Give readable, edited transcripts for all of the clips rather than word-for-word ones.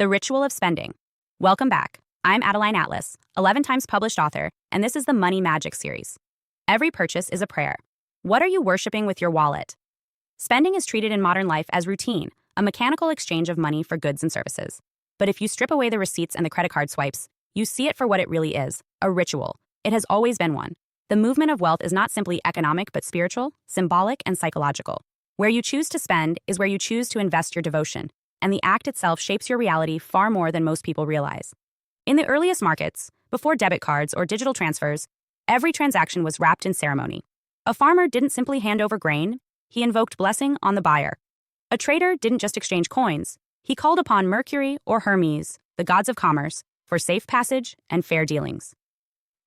The Ritual of Spending. Welcome back. I'm Adeline Atlas, 11 times published author, and this is the Money Magic series. Every purchase is a prayer. What are you worshiping with your wallet? Spending is treated in modern life as routine, a mechanical exchange of money for goods and services. But if you strip away the receipts and the credit card swipes, you see it for what it really is, a ritual. It has always been one. The movement of wealth is not simply economic but spiritual, symbolic, and psychological. Where you choose to spend is where you choose to invest your devotion, and the act itself shapes your reality far more than most people realize. In the earliest markets, before debit cards or digital transfers, every transaction was wrapped in ceremony. A farmer didn't simply hand over grain, he invoked blessing on the buyer. A trader didn't just exchange coins, he called upon Mercury or Hermes, the gods of commerce, for safe passage and fair dealings.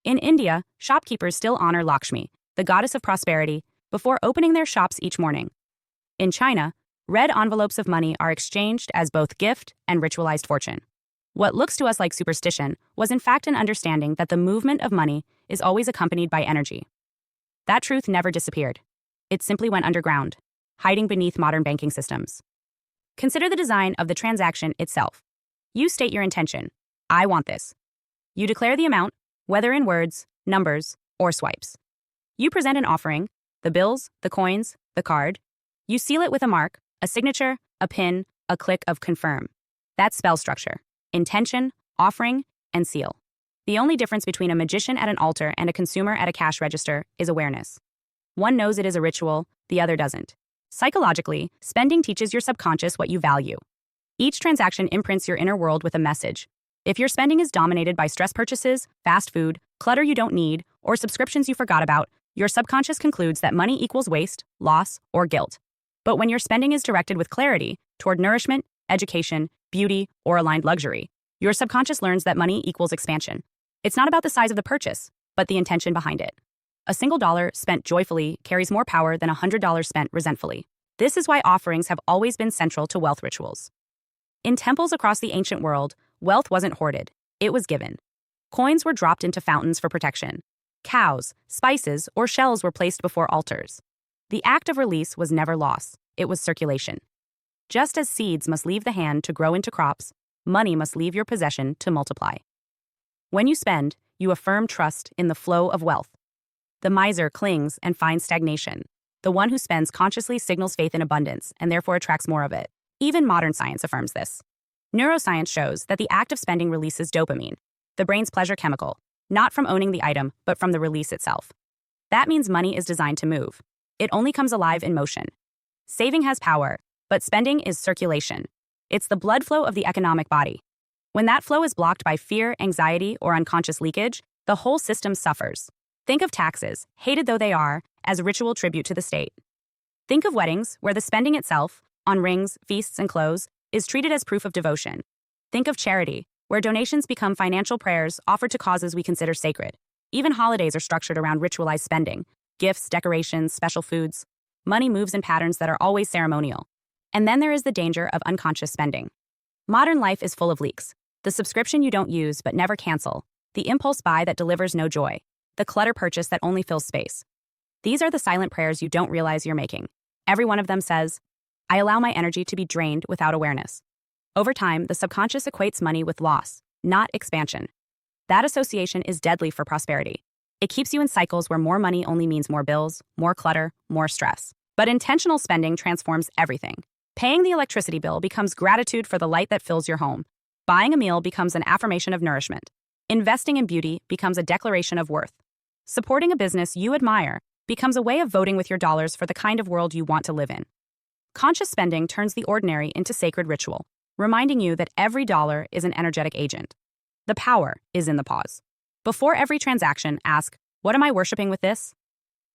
In India, shopkeepers still honor Lakshmi, the goddess of prosperity, before opening their shops each morning. In China, red envelopes of money are exchanged as both gift and ritualized fortune. What looks to us like superstition was in fact an understanding that the movement of money is always accompanied by energy. That truth never disappeared. It simply went underground, hiding beneath modern banking systems. Consider the design of the transaction itself. You state your intention. I want this. You declare the amount, whether in words, numbers, or swipes. You present an offering, the bills, the coins, the card. You seal it with a mark, a signature, a pin, a click of confirm. That's spell structure. Intention, offering, and seal. The only difference between a magician at an altar and a consumer at a cash register is awareness. One knows it is a ritual, the other doesn't. Psychologically, spending teaches your subconscious what you value. Each transaction imprints your inner world with a message. If your spending is dominated by stress purchases, fast food, clutter you don't need, or subscriptions you forgot about, your subconscious concludes that money equals waste, loss, or guilt. But when your spending is directed with clarity toward nourishment, education, beauty, or aligned luxury, your subconscious learns that money equals expansion. It's not about the size of the purchase, but the intention behind it. A single dollar spent joyfully carries more power than $100 spent resentfully. This is why offerings have always been central to wealth rituals. In temples across the ancient world, wealth wasn't hoarded, it was given. Coins were dropped into fountains for protection. Cows, spices, or shells were placed before altars. The act of release was never loss, it was circulation. Just as seeds must leave the hand to grow into crops, money must leave your possession to multiply. When you spend, you affirm trust in the flow of wealth. The miser clings and finds stagnation. The one who spends consciously signals faith in abundance and therefore attracts more of it. Even modern science affirms this. Neuroscience shows that the act of spending releases dopamine, the brain's pleasure chemical, not from owning the item, but from the release itself. That means money is designed to move. It only comes alive in motion. Saving has power, but spending is circulation. It's the blood flow of the economic body. When that flow is blocked by fear, anxiety, or unconscious leakage, the whole system suffers. Think of taxes, hated though they are, as ritual tribute to the state. Think of weddings, where the spending itself, on rings, feasts, and clothes, is treated as proof of devotion. Think of charity, where donations become financial prayers offered to causes we consider sacred. Even holidays are structured around ritualized spending. Gifts, decorations, special foods. Money moves in patterns that are always ceremonial. And then there is the danger of unconscious spending. Modern life is full of leaks. The subscription you don't use but never cancel. The impulse buy that delivers no joy. The clutter purchase that only fills space. These are the silent prayers you don't realize you're making. Every one of them says, I allow my energy to be drained without awareness. Over time, the subconscious equates money with loss, not expansion. That association is deadly for prosperity. It keeps you in cycles where more money only means more bills, more clutter, more stress. But intentional spending transforms everything. Paying the electricity bill becomes gratitude for the light that fills your home. Buying a meal becomes an affirmation of nourishment. Investing in beauty becomes a declaration of worth. Supporting a business you admire becomes a way of voting with your dollars for the kind of world you want to live in. Conscious spending turns the ordinary into sacred ritual, reminding you that every dollar is an energetic agent. The power is in the pause. Before every transaction, ask, what am I worshiping with this?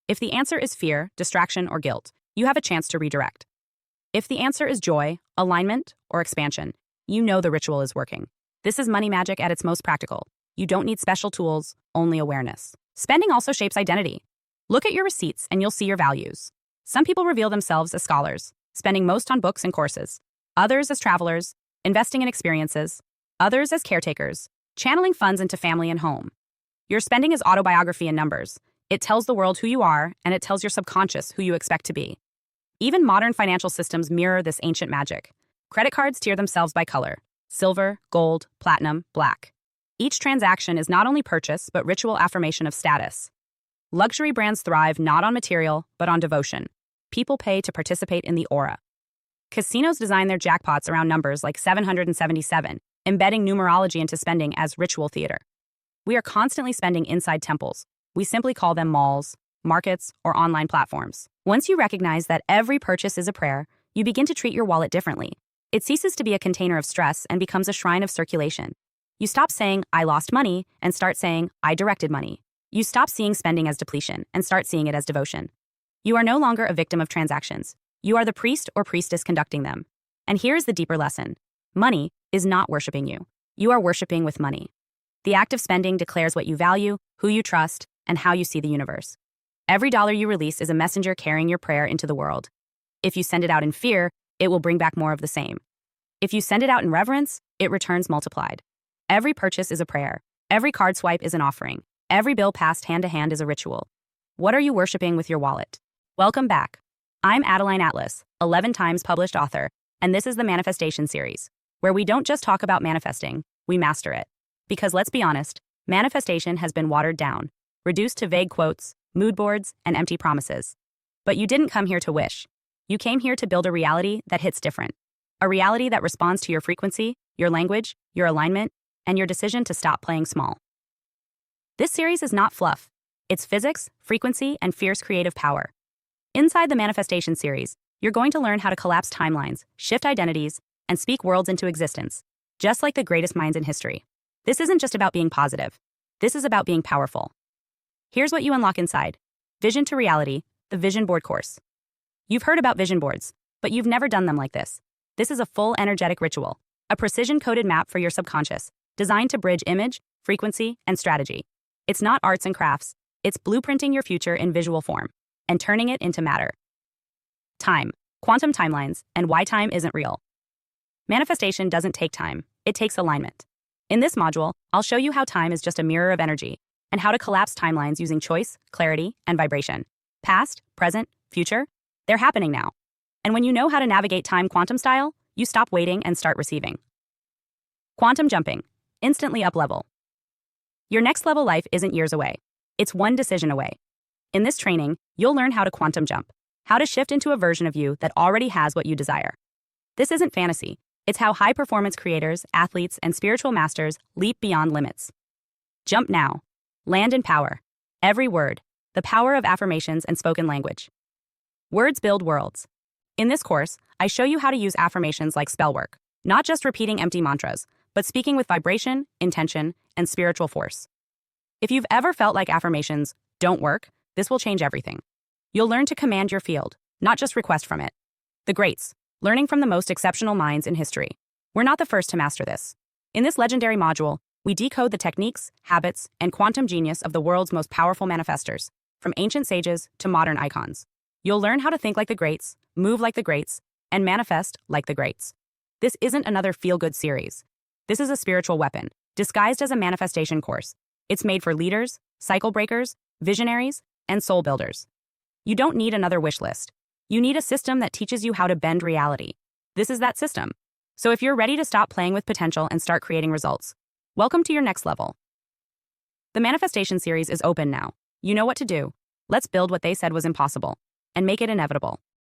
If the answer is fear, distraction, or guilt, you have a chance to redirect. If the answer is joy, alignment, or expansion, you know the ritual is working. This is money magic at its most practical. You don't need special tools, only awareness. Spending also shapes identity. Look at your receipts and you'll see your values. Some people reveal themselves as scholars, spending most on books and courses. Others as travelers, investing in experiences. Others as caretakers, channeling funds into family and home. Your spending is autobiography in numbers. It tells the world who you are, and it tells your subconscious who you expect to be. Even modern financial systems mirror this ancient magic. Credit cards tier themselves by color. silver, gold, platinum, black. Each transaction is not only purchase, but ritual affirmation of status. Luxury brands thrive not on material, but on devotion. People pay to participate in the aura. Casinos design their jackpots around numbers like 777, embedding numerology into spending as ritual theater. We are constantly spending inside temples. We simply call them malls, markets, or online platforms. Once you recognize that every purchase is a prayer, you begin to treat your wallet differently. It ceases to be a container of stress and becomes a shrine of circulation. You stop saying, I lost money, and start saying, I directed money. You stop seeing spending as depletion and start seeing it as devotion. You are no longer a victim of transactions. You are the priest or priestess conducting them. And here's the deeper lesson. Money is not worshiping you. You are worshiping with money. The act of spending declares what you value, who you trust, and how you see the universe. Every dollar you release is a messenger carrying your prayer into the world. If you send it out in fear, it will bring back more of the same. If you send it out in reverence, it returns multiplied. Every purchase is a prayer. Every card swipe is an offering. Every bill passed hand to hand is a ritual. What are you worshiping with your wallet? Welcome back. I'm Adeline Atlas, 11 times published author, and this is the Manifestation series, where we don't just talk about manifesting, we master it. Because let's be honest, manifestation has been watered down, reduced to vague quotes, mood boards, and empty promises. But you didn't come here to wish. You came here to build a reality that hits different. A reality that responds to your frequency, your language, your alignment, and your decision to stop playing small. This series is not fluff. It's physics, frequency, and fierce creative power. Inside the Manifestation series, you're going to learn how to collapse timelines, shift identities, and speak worlds into existence, just like the greatest minds in history. This isn't just about being positive. This is about being powerful. Here's what you unlock inside. Vision to Reality, the Vision Board course. You've heard about vision boards, but you've never done them like this. This is a full energetic ritual, a precision-coded map for your subconscious, designed to bridge image, frequency, and strategy. It's not arts and crafts. It's blueprinting your future in visual form and turning it into matter. Time, quantum timelines, and why time isn't real. Manifestation doesn't take time. It takes alignment. In this module, I'll show you how time is just a mirror of energy and how to collapse timelines using choice, clarity, and vibration. Past, present, future, they're happening now. And when you know how to navigate time quantum style, you stop waiting and start receiving. Quantum jumping, instantly up level. Your next level life isn't years away. It's one decision away. In this training, you'll learn how to quantum jump, how to shift into a version of you that already has what you desire. This isn't fantasy. It's how high-performance creators, athletes, and spiritual masters leap beyond limits. Jump now. Land in power. Every word. The power of affirmations and spoken language. Words build worlds. In this course, I show you how to use affirmations like spell work, not just repeating empty mantras, but speaking with vibration, intention, and spiritual force. If you've ever felt like affirmations don't work, this will change everything. You'll learn to command your field, not just request from it. The greats, learning from the most exceptional minds in history. We're not the first to master this. In this legendary module, we decode the techniques, habits, and quantum genius of the world's most powerful manifestors, from ancient sages to modern icons. You'll learn how to think like the greats, move like the greats, and manifest like the greats. This isn't another feel-good series. This is a spiritual weapon, disguised as a manifestation course. It's made for leaders, cycle breakers, visionaries, and soul builders. You don't need another wish list. You need a system that teaches you how to bend reality. This is that system. So if you're ready to stop playing with potential and start creating results, welcome to your next level. The Manifestation series is open now. You know what to do. Let's build what they said was impossible and make it inevitable.